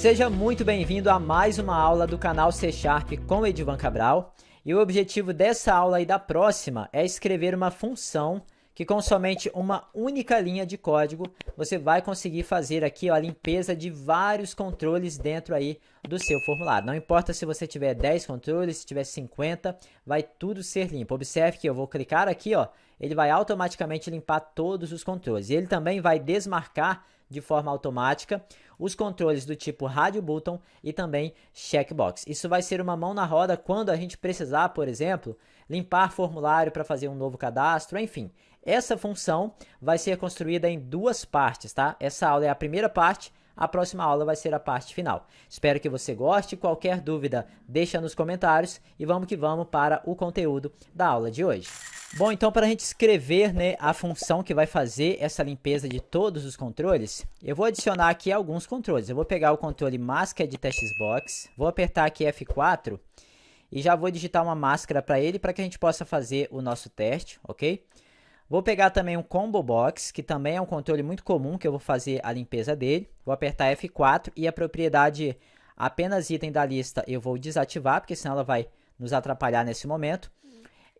Seja muito bem-vindo a mais uma aula do canal C Sharp com Edivan Cabral. E o objetivo dessa aula e da próxima é escrever uma função que com somente uma única linha de código você vai conseguir fazer aqui a limpeza de vários controles dentro aí do seu formulário. Não importa se você tiver 10 controles, se tiver 50, vai tudo ser limpo. Observe que eu vou clicar aqui, ó, ele vai automaticamente limpar todos os controles. E ele também vai desmarcar de forma automática os controles do tipo rádio button e também checkbox. Isso vai ser uma mão na roda quando a gente precisar, por exemplo, limpar formulário para fazer um novo cadastro, enfim. Essa função vai ser construída em duas partes, tá? Essa aula é a primeira parte, a próxima aula vai ser a parte final. Espero que você goste. Qualquer dúvida, deixa nos comentários e vamos que vamos para o conteúdo da aula de hoje. Bom, então para a gente escrever, né, a função que vai fazer essa limpeza de todos os controles, eu vou adicionar aqui alguns controles. Eu vou pegar o controle máscara de textbox, vou apertar aqui F4 e já vou digitar uma máscara para ele para que a gente possa fazer o nosso teste, ok? Vou pegar também um combo box, que também é um controle muito comum que eu vou fazer a limpeza dele. Vou apertar F4 e a propriedade apenas item da lista eu vou desativar, porque senão ela vai nos atrapalhar nesse momento.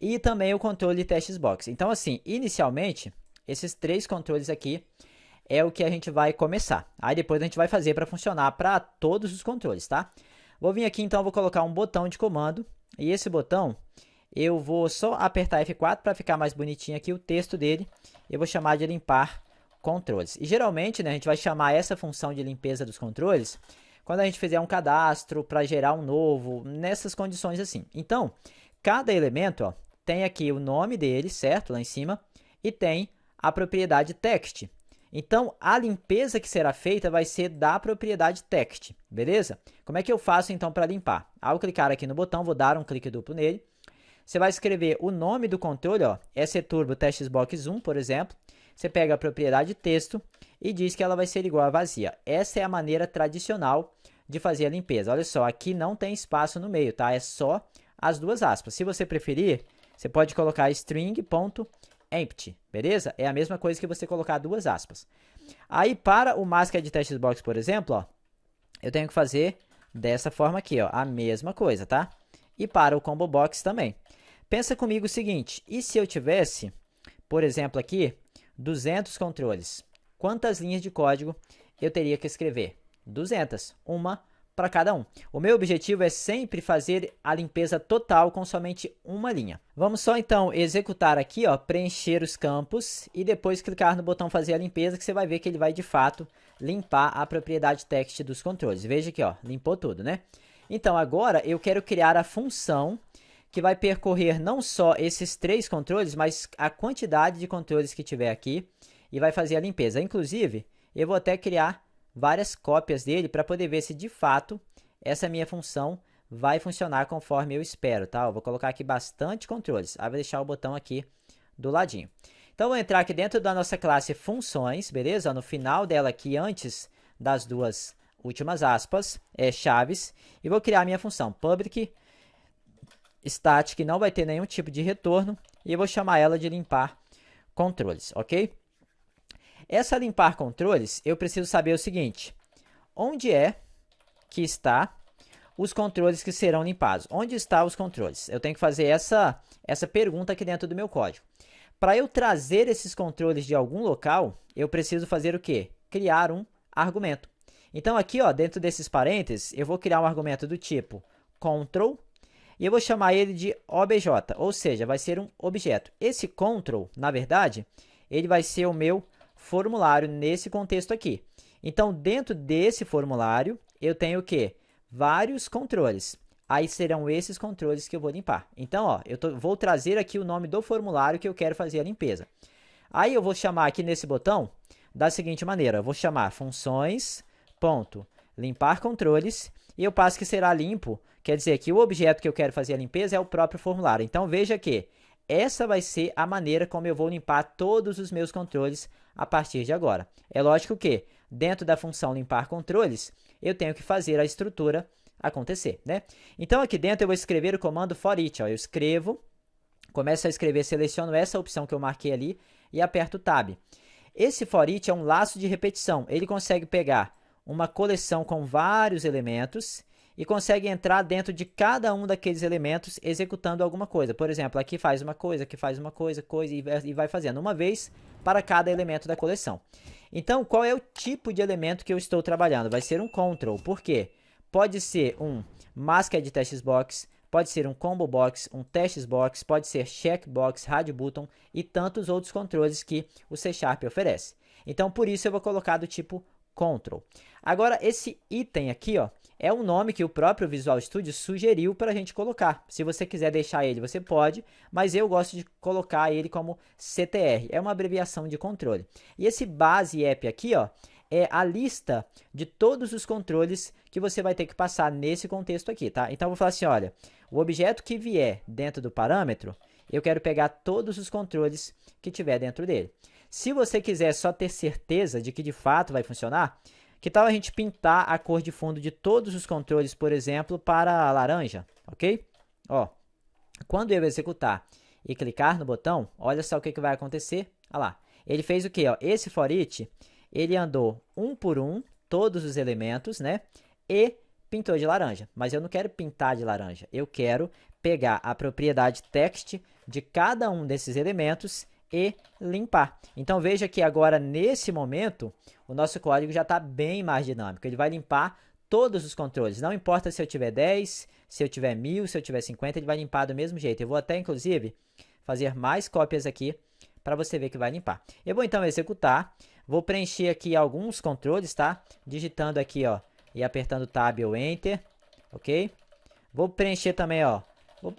E também o controle textbox. Então assim, inicialmente, esses três controles aqui é o que a gente vai começar. Aí depois a gente vai fazer para funcionar para todos os controles, tá? Vou vir aqui então, vou colocar um botão de comando e esse botão eu vou só apertar F4 para ficar mais bonitinho aqui o texto dele. Eu vou chamar de limpar controles. E geralmente, né, a gente vai chamar essa função de limpeza dos controles quando a gente fizer um cadastro para gerar um novo, nessas condições assim. Então, cada elemento, ó, tem aqui o nome dele, certo? Lá em cima. E tem a propriedade text. Então, a limpeza que será feita vai ser da propriedade text, beleza? Como é que eu faço então para limpar? Ao clicar aqui no botão, vou dar um clique duplo nele. Você vai escrever o nome do controle, ó, STurbo textbox 1, por exemplo. Você pega a propriedade texto e diz que ela vai ser igual a vazia. Essa é a maneira tradicional de fazer a limpeza. Olha só, aqui não tem espaço no meio, tá? É só as duas aspas. Se você preferir, você pode colocar string.empty, beleza? É a mesma coisa que você colocar duas aspas. Aí, para o máscara de textbox, por exemplo, ó, eu tenho que fazer dessa forma aqui, ó, a mesma coisa, tá? E para o combo box também. Pensa comigo o seguinte, e se eu tivesse, por exemplo aqui, 200 controles? Quantas linhas de código eu teria que escrever? 200, uma para cada um. O meu objetivo é sempre fazer a limpeza total com somente uma linha. Vamos só então executar aqui, ó, preencher os campos e depois clicar no botão fazer a limpeza, que você vai ver que ele vai de fato limpar a propriedade text dos controles. Veja aqui, ó, limpou tudo, né? Então agora eu quero criar a função que vai percorrer não só esses três controles, mas a quantidade de controles que tiver aqui e vai fazer a limpeza. Inclusive, eu vou até criar várias cópias dele para poder ver se de fato essa minha função vai funcionar conforme eu espero, tá? Eu vou colocar aqui bastante controles. Aí vou deixar o botão aqui do ladinho. Então, vou entrar aqui dentro da nossa classe funções, beleza? No final dela aqui, antes das duas últimas aspas, chaves, e vou criar a minha função public static, que não vai ter nenhum tipo de retorno, e eu vou chamar ela de limpar controles, ok? Essa limpar controles, eu preciso saber o seguinte, onde é que está os controles que serão limpados? Onde estão os controles? Eu tenho que fazer essa pergunta aqui dentro do meu código. Para eu trazer esses controles de algum local, eu preciso fazer o quê? Criar um argumento. Então aqui, ó, dentro desses parênteses, eu vou criar um argumento do tipo control e eu vou chamar ele de obj, ou seja, vai ser um objeto. Esse control, na verdade, ele vai ser o meu formulário nesse contexto aqui. Então, dentro desse formulário, eu tenho o quê? Vários controles. Aí serão esses controles que eu vou limpar. Então, ó, vou trazer aqui o nome do formulário que eu quero fazer a limpeza. Aí eu vou chamar aqui nesse botão da seguinte maneira, eu vou chamar funções.limpar controles e eu passo que será limpo, quer dizer que o objeto que eu quero fazer a limpeza é o próprio formulário. Então, veja que essa vai ser a maneira como eu vou limpar todos os meus controles a partir de agora. É lógico que, dentro da função limpar controles, eu tenho que fazer a estrutura acontecer, né? Então, aqui dentro eu vou escrever o comando for each. Ó, eu escrevo, começo a escrever, seleciono essa opção que eu marquei ali e aperto Tab. Esse for each é um laço de repetição. Ele consegue pegar uma coleção com vários elementos e consegue entrar dentro de cada um daqueles elementos executando alguma coisa. Por exemplo, aqui faz uma coisa, aqui faz uma coisa, e vai fazendo uma vez para cada elemento da coleção. Então, qual é o tipo de elemento que eu estou trabalhando? Vai ser um control. Por quê? Pode ser um masked text box, pode ser um combo box, um text box, pode ser checkbox, radio button e tantos outros controles que o C# oferece. Então, por isso eu vou colocar do tipo control. Agora, esse item aqui, ó, é um nome que o próprio Visual Studio sugeriu para a gente colocar. Se você quiser deixar ele, você pode, mas eu gosto de colocar ele como CTR. É uma abreviação de controle. E esse base app aqui, ó, é a lista de todos os controles que você vai ter que passar nesse contexto aqui, tá? Então, eu vou falar assim, olha, o objeto que vier dentro do parâmetro, eu quero pegar todos os controles que tiver dentro dele. Se você quiser só ter certeza de que de fato vai funcionar, que tal a gente pintar a cor de fundo de todos os controles, por exemplo, para laranja, ok? Ó, quando eu executar e clicar no botão, olha só o que vai acontecer. Olha lá, ele fez o quê? Ó? Esse for each, ele andou um por um, todos os elementos, né? E pintou de laranja. Mas eu não quero pintar de laranja, eu quero pegar a propriedade text de cada um desses elementos e limpar. Então, veja que agora, nesse momento, o nosso código já está bem mais dinâmico. Ele vai limpar todos os controles. Não importa se eu tiver 10, se eu tiver 1000, se eu tiver 50, ele vai limpar do mesmo jeito. Eu vou até, inclusive, fazer mais cópias aqui para você ver que vai limpar. Eu vou, então, executar. Vou preencher aqui alguns controles, tá? Digitando aqui, ó, e apertando Tab ou Enter, ok? Vou preencher também, ó.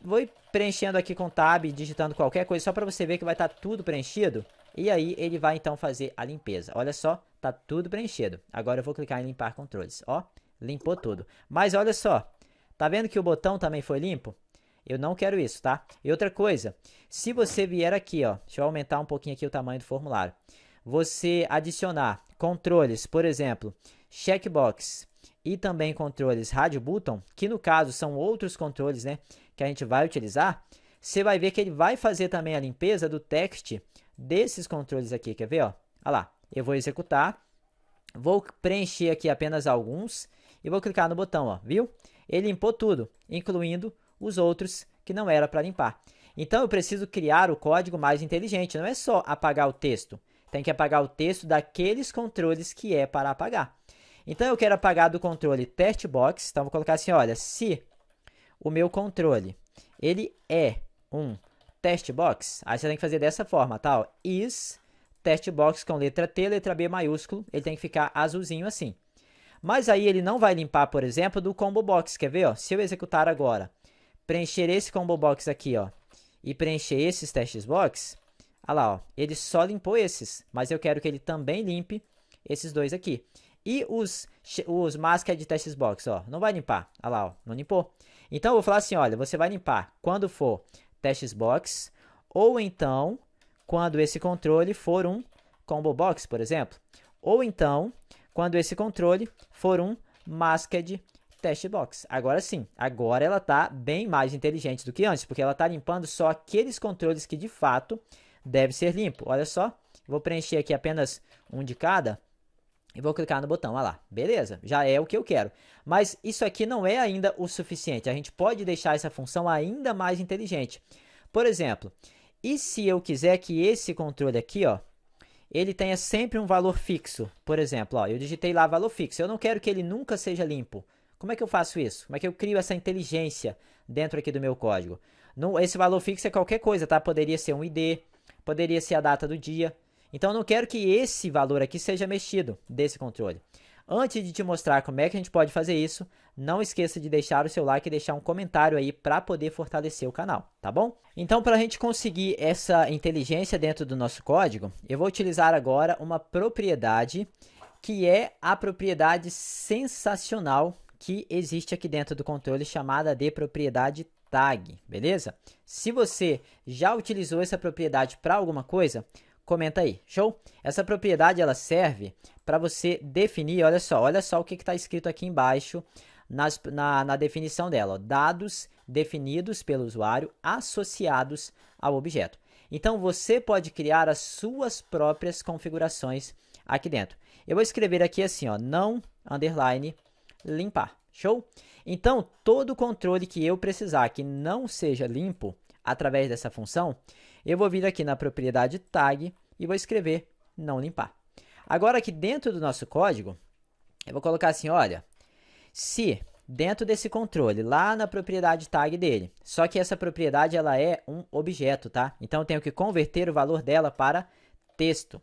Vou ir preenchendo aqui com Tab, digitando qualquer coisa, só para você ver que vai estar tudo preenchido. E aí, ele vai, então, fazer a limpeza. Olha só, tá tudo preenchido. Agora, eu vou clicar em limpar controles. Ó, limpou tudo. Mas, olha só, tá vendo que o botão também foi limpo? Eu não quero isso, tá? E outra coisa, se você vier aqui, ó, deixa eu aumentar um pouquinho aqui o tamanho do formulário. Você adicionar controles, por exemplo, checkbox e também controles radio button, que no caso são outros controles, né, que a gente vai utilizar, você vai ver que ele vai fazer também a limpeza do text desses controles aqui, quer ver, ó? Olha lá, eu vou executar, vou preencher aqui apenas alguns e vou clicar no botão, ó, viu? Ele limpou tudo, incluindo os outros que não era para limpar. Então, eu preciso criar o código mais inteligente, não é só apagar o texto, tem que apagar o texto daqueles controles que é para apagar. Então, eu quero apagar do controle text box, então vou colocar assim, olha, se o meu controle, ele é um text box, aí você tem que fazer dessa forma, tá? Ó, is text box com letra T, letra B maiúsculo, ele tem que ficar azulzinho assim. Mas aí ele não vai limpar, por exemplo, do combo box, quer ver? Ó? Se eu executar agora, preencher esse combo box aqui, ó, e preencher esses text box, olha lá, ó, ele só limpou esses, mas eu quero que ele também limpe esses dois aqui. E os masked text box, ó, não vai limpar, olha lá, ó, não limpou. Então, eu vou falar assim, olha, você vai limpar quando for text box, ou então, quando esse controle for um combo box, por exemplo. Ou então, quando esse controle for um masked text box. Agora sim, agora ela está bem mais inteligente do que antes, porque ela está limpando só aqueles controles que de fato deve ser limpo. Olha só, vou preencher aqui apenas um de cada e vou clicar no botão. Olha lá, beleza, já é o que eu quero. Mas isso aqui não é ainda o suficiente, a gente pode deixar essa função ainda mais inteligente. Por exemplo, e se eu quiser que esse controle aqui, ó, ele tenha sempre um valor fixo? Por exemplo, ó, eu digitei lá valor fixo, eu não quero que ele nunca seja limpo. Como é que eu faço isso? Como é que eu crio essa inteligência dentro aqui do meu código? Esse valor fixo é qualquer coisa, tá? Poderia ser um ID, poderia ser a data do dia. Então, eu não quero que esse valor aqui seja mexido desse controle. Antes de te mostrar como é que a gente pode fazer isso, não esqueça de deixar o seu like e deixar um comentário aí para poder fortalecer o canal, tá bom? Então, para a gente conseguir essa inteligência dentro do nosso código, eu vou utilizar agora uma propriedade que é a propriedade sensacional que existe aqui dentro do controle, chamada de propriedade tag, beleza? Se você já utilizou essa propriedade para alguma coisa, comenta aí, show? Essa propriedade ela serve para você definir, olha só o que está escrito aqui embaixo na definição dela, ó, dados definidos pelo usuário associados ao objeto. Então, você pode criar as suas próprias configurações aqui dentro. Eu vou escrever aqui assim, ó, não underline limpar. Show? Então, todo controle que eu precisar que não seja limpo através dessa função, eu vou vir aqui na propriedade tag e vou escrever não limpar. Agora, aqui dentro do nosso código, eu vou colocar assim, olha, se dentro desse controle, lá na propriedade tag dele, só que essa propriedade ela é um objeto, tá? Então, eu tenho que converter o valor dela para texto.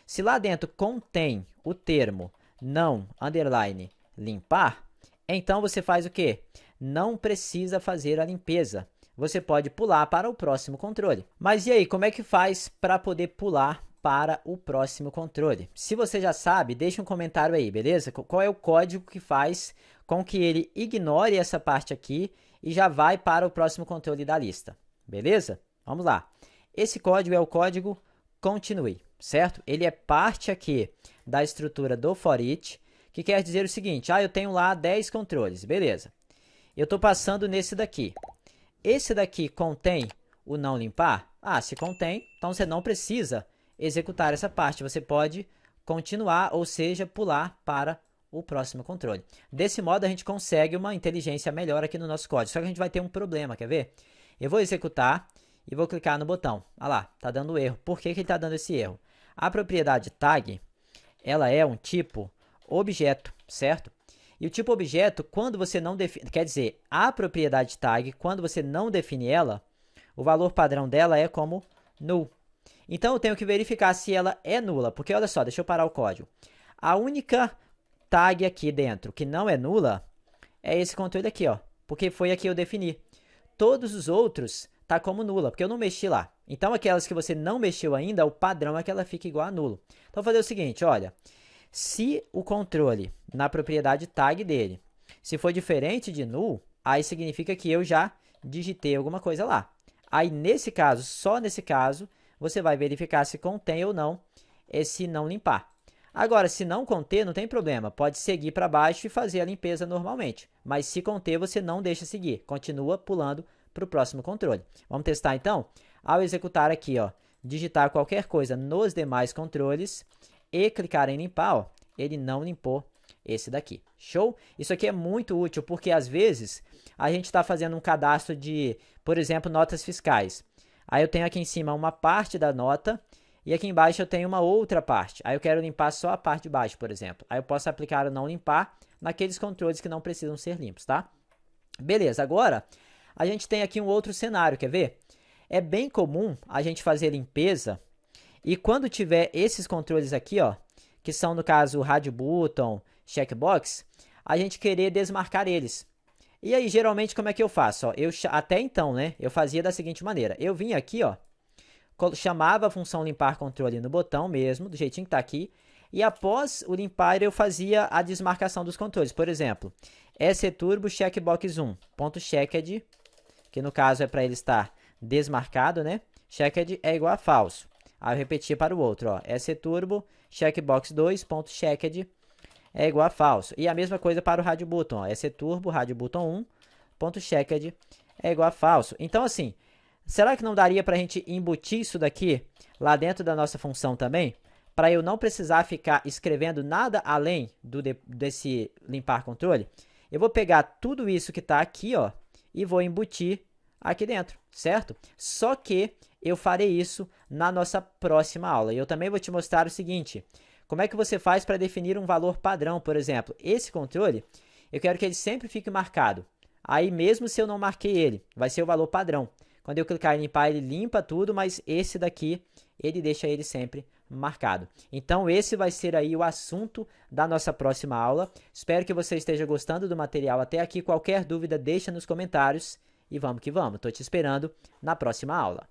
Se lá dentro contém o termo não underline limpar, então você faz o quê? Não precisa fazer a limpeza. Você pode pular para o próximo controle. Mas e aí, como é que faz para poder pular para o próximo controle? Se você já sabe, deixa um comentário aí, beleza? Qual é o código que faz com que ele ignore essa parte aqui e já vai para o próximo controle da lista, beleza? Vamos lá. Esse código é o código continue, certo? Ele é parte aqui da estrutura do for each, que quer dizer o seguinte, eu tenho lá 10 controles, beleza. Eu estou passando nesse daqui. Esse daqui contém o não limpar? Se contém, então você não precisa executar essa parte. Você pode continuar, ou seja, pular para o próximo controle. Desse modo, a gente consegue uma inteligência melhor aqui no nosso código. Só que a gente vai ter um problema, quer ver? Eu vou executar e vou clicar no botão. Olha lá, está dando erro. Por que ele está dando esse erro? A propriedade tag, ela é um tipo objeto, certo? E o tipo objeto, quando você não define, quer dizer, a propriedade tag, quando você não define ela, o valor padrão dela é como null. Então, eu tenho que verificar se ela é nula, porque olha só, deixa eu parar o código. A única tag aqui dentro que não é nula é esse controle aqui, ó, porque foi aqui que eu defini. Todos os outros tá como nula, porque eu não mexi lá. Então, aquelas que você não mexeu ainda, o padrão é que ela fique igual a nulo. Então, vou fazer o seguinte, olha, se o controle na propriedade tag dele, se for diferente de null, aí significa que eu já digitei alguma coisa lá. Aí, nesse caso, só nesse caso, você vai verificar se contém ou não esse não limpar. Agora, se não conter, não tem problema. Pode seguir para baixo e fazer a limpeza normalmente. Mas se conter, você não deixa seguir. Continua pulando para o próximo controle. Vamos testar então? Ao executar aqui, ó, digitar qualquer coisa nos demais controles e clicar em limpar, ó, ele não limpou esse daqui. Show? Isso aqui é muito útil porque às vezes a gente está fazendo um cadastro de, por exemplo, notas fiscais. Aí eu tenho aqui em cima uma parte da nota e aqui embaixo eu tenho uma outra parte. Aí eu quero limpar só a parte de baixo, por exemplo. Aí eu posso aplicar o não limpar naqueles controles que não precisam ser limpos, tá? Beleza, agora a gente tem aqui um outro cenário, quer ver? É bem comum a gente fazer limpeza e quando tiver esses controles aqui, ó, que são no caso o Hide Button, Checkbox, a gente querer desmarcar eles. E aí, geralmente, como é que eu faço? Ó, até então, né, eu fazia da seguinte maneira. Eu vinha aqui, ó, chamava a função limpar controle no botão mesmo, do jeitinho que está aqui, e após o limpar eu fazia a desmarcação dos controles. Por exemplo, turbo checkbox 1, ponto checked, que no caso é para ele estar desmarcado, né? Checked é igual a falso. Aí eu repetia para o outro, ó, turbo checkbox 2, ponto checked é igual a falso. E a mesma coisa para o Hide Button, ó, turbo Hide Button 1, ponto checked é igual a falso. Então, assim, será que não daria para a gente embutir isso daqui lá dentro da nossa função também? Para eu não precisar ficar escrevendo nada além desse limpar controle? Eu vou pegar tudo isso que está aqui, ó, e vou embutir aqui dentro, certo? Só que eu farei isso na nossa próxima aula. E eu também vou te mostrar o seguinte, como é que você faz para definir um valor padrão, por exemplo. Esse controle, eu quero que ele sempre fique marcado. Aí mesmo se eu não marquei ele, vai ser o valor padrão. Quando eu clicar em limpar, ele limpa tudo, mas esse daqui, ele deixa ele sempre marcado. Então, esse vai ser aí o assunto da nossa próxima aula. Espero que você esteja gostando do material até aqui. Qualquer dúvida, deixa nos comentários. E vamos que vamos. Estou te esperando na próxima aula.